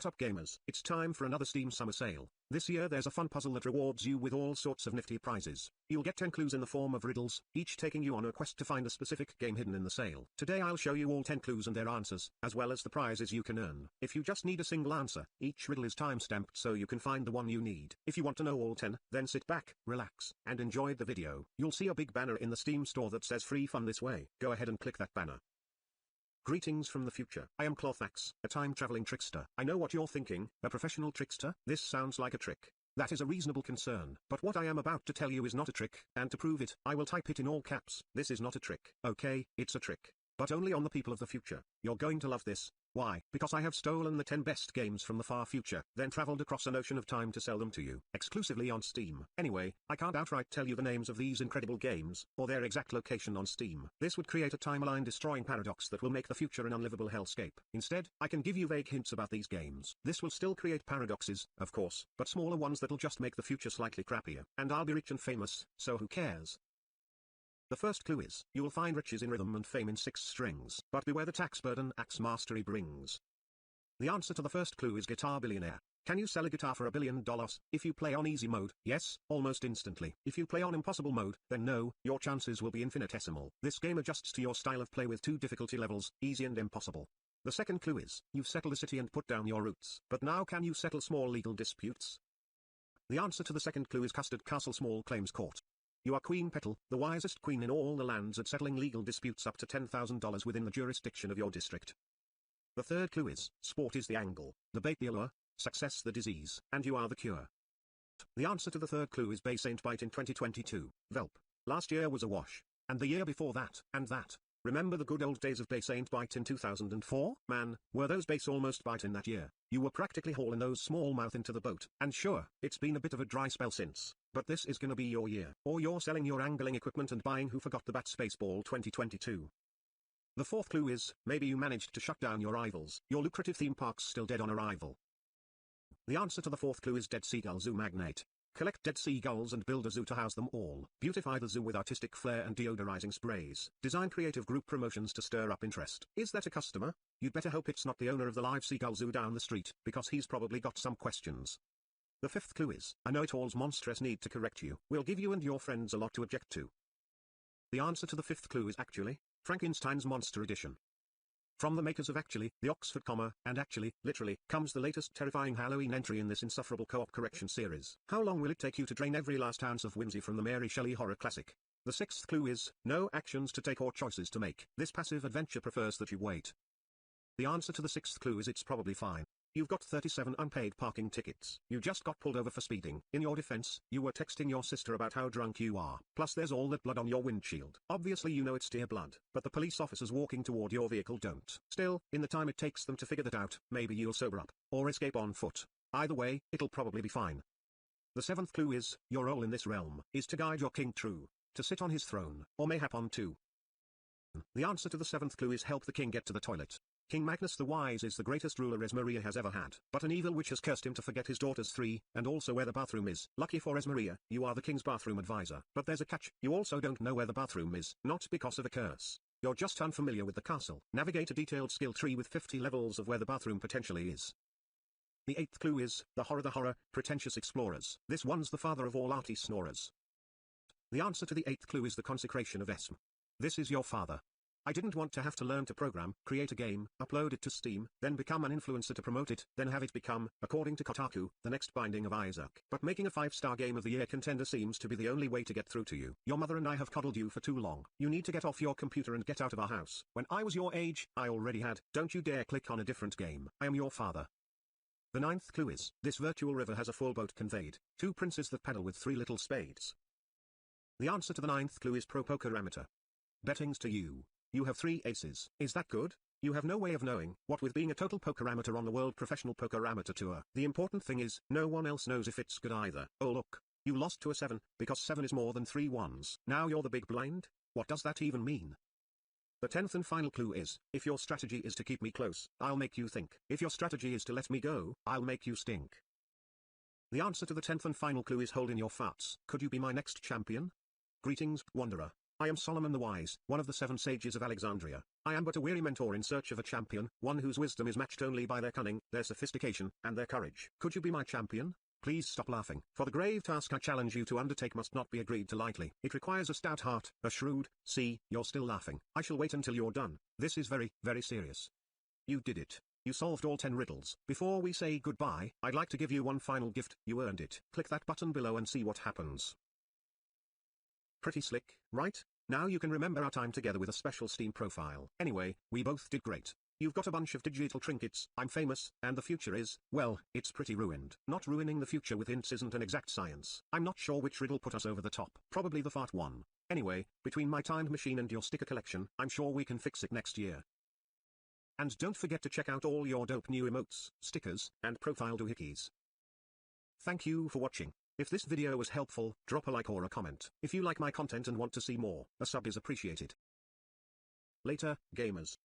What up gamers, it's time for another Steam Summer Sale. This year there's a fun puzzle that rewards you with all sorts of nifty prizes. You'll get 10 clues in the form of riddles, each taking you on a quest to find a specific game hidden in the sale. Today I'll show you all 10 clues and their answers, as well as the prizes you can earn. If you just need a single answer, each riddle is time-stamped so you can find the one you need. If you want to know all 10, then sit back, relax, and enjoy the video. You'll see a big banner in the Steam store that says free fun this way. Go ahead and click that banner. Greetings from the future. I am Clorthax, a time-traveling trickster. I know what you're thinking, a professional trickster? This sounds like a trick. That is a reasonable concern. But what I am about to tell you is not a trick, and to prove it, I will type it in all caps. This is not a trick. Okay, it's a trick. But only on the people of the future. You're going to love this. Why? Because I have stolen the 10 best games from the far future, then traveled across an ocean of time to sell them to you, exclusively on Steam. Anyway, I can't outright tell you the names of these incredible games, or their exact location on Steam. This would create a timeline-destroying paradox that will make the future an unlivable hellscape. Instead, I can give you vague hints about these games. This will still create paradoxes, of course, but smaller ones that'll just make the future slightly crappier. And I'll be rich and famous, so who cares? The first clue is, you will find riches in rhythm and fame in 6 strings, but beware the tax burden axe mastery brings. The answer to the first clue is Guitar Billionaire. Can you sell a guitar for $1 billion? If you play on easy mode, yes, almost instantly. If you play on impossible mode, then no, your chances will be infinitesimal. This game adjusts to your style of play with 2 difficulty levels, easy and impossible. The second clue is, you've settled a city and put down your roots, but now can you settle small legal disputes? The answer to the second clue is Custard Castle Small Claims Court. You are Queen Petal, the wisest queen in all the lands at settling legal disputes up to $10,000 within the jurisdiction of your district. The third clue is, sport is the angle, the bait the allure, success the disease, and you are the cure. The answer to the third clue is Base Ain't Bite in 2022, Velp. Last year was a wash. And the year before that, and that. Remember the good old days of Base Ain't Bite in 2004? Man, were those base almost bite in that year. You were practically hauling those small mouth into the boat. And sure, it's been a bit of a dry spell since. But this is gonna be your year. Or you're selling your angling equipment and buying Who Forgot the Bat Spaceball 2022. The fourth clue is, maybe you managed to shut down your rivals. Your lucrative theme park's still dead on arrival. The answer to the fourth clue is Dead Seagull Zoo Magnate. Collect dead seagulls and build a zoo to house them all. Beautify the zoo with artistic flair and deodorizing sprays. Design creative group promotions to stir up interest. Is that a customer? You'd better hope it's not the owner of the live seagull zoo down the street, because he's probably got some questions. The fifth clue is, I know it all's monstrous need to correct you. We'll give you and your friends a lot to object to. The answer to the fifth clue is actually, Frankenstein's Monster Edition. From the makers of Actually, the Oxford comma, and Actually, literally, comes the latest terrifying Halloween entry in this insufferable co-op correction series. How long will it take you to drain every last ounce of whimsy from the Mary Shelley horror classic? The sixth clue is, no actions to take or choices to make. This passive adventure prefers that you wait. The answer to the sixth clue is it's probably fine. You've got 37 unpaid parking tickets. You just got pulled over for speeding. In your defense, you were texting your sister about how drunk you are. Plus there's all that blood on your windshield. Obviously you know it's deer blood, but the police officers walking toward your vehicle don't. Still, in the time it takes them to figure that out, maybe you'll sober up, or escape on foot. Either way, it'll probably be fine. The seventh clue is, your role in this realm is to guide your king true, to sit on his throne, or mayhap on two. The answer to the seventh clue is help the king get to the toilet. King Magnus the Wise is the greatest ruler Esmeria has ever had, but an evil witch has cursed him to forget his daughters 3, and also where the bathroom is. Lucky for Esmeria, you are the king's bathroom advisor. But there's a catch, you also don't know where the bathroom is, not because of a curse. You're just unfamiliar with the castle. Navigate a detailed skill tree with 50 levels of where the bathroom potentially is. The eighth clue is, the horror, pretentious explorers. This one's the father of all arty snorers. The answer to the eighth clue is the consecration of Esm. This is your father. I didn't want to have to learn to program, create a game, upload it to Steam, then become an influencer to promote it, then have it become, according to Kotaku, the next Binding of Isaac. But making a 5-star Game of the Year contender seems to be the only way to get through to you. Your mother and I have coddled you for too long. You need to get off your computer and get out of our house. When I was your age, I already had. Don't you dare click on a different game. I am your father. The ninth clue is, this virtual river has a full boat conveyed, 2 princes that paddle with 3 little spades. The answer to the ninth clue is pro poker amateur. Betting's to you. You have 3 aces. Is that good? You have no way of knowing, what with being a total poker amateur on the World Professional Poker Amateur Tour. The important thing is, no one else knows if it's good either. Oh look, you lost to a 7, because 7 is more than 3 ones. Now you're the big blind? What does that even mean? The 10th and final clue is, if your strategy is to keep me close, I'll make you think. If your strategy is to let me go, I'll make you stink. The answer to the 10th and final clue is hold in your farts. Could you be my next champion? Greetings, Wanderer. I am Solomon the Wise, one of the 7 sages of Alexandria. I am but a weary mentor in search of a champion, one whose wisdom is matched only by their cunning, their sophistication, and their courage. Could you be my champion? Please stop laughing, for the grave task I challenge you to undertake must not be agreed to lightly. It requires a stout heart, a shrewd, see, you're still laughing. I shall wait until you're done. This is very, very serious. You did it. You solved all 10 riddles. Before we say goodbye, I'd like to give you one final gift. You earned it. Click that button below and see what happens. Pretty slick, right? Now you can remember our time together with a special Steam profile. Anyway, we both did great. You've got a bunch of digital trinkets, I'm famous, and the future is, well, it's pretty ruined. Not ruining the future with hints isn't an exact science. I'm not sure which riddle put us over the top. Probably the fart one. Anyway, between my timed machine and your sticker collection, I'm sure we can fix it next year. And don't forget to check out all your dope new emotes, stickers, and profile doohickeys. Thank you for watching. If this video was helpful, drop a like or a comment. If you like my content and want to see more, a sub is appreciated. Later, gamers.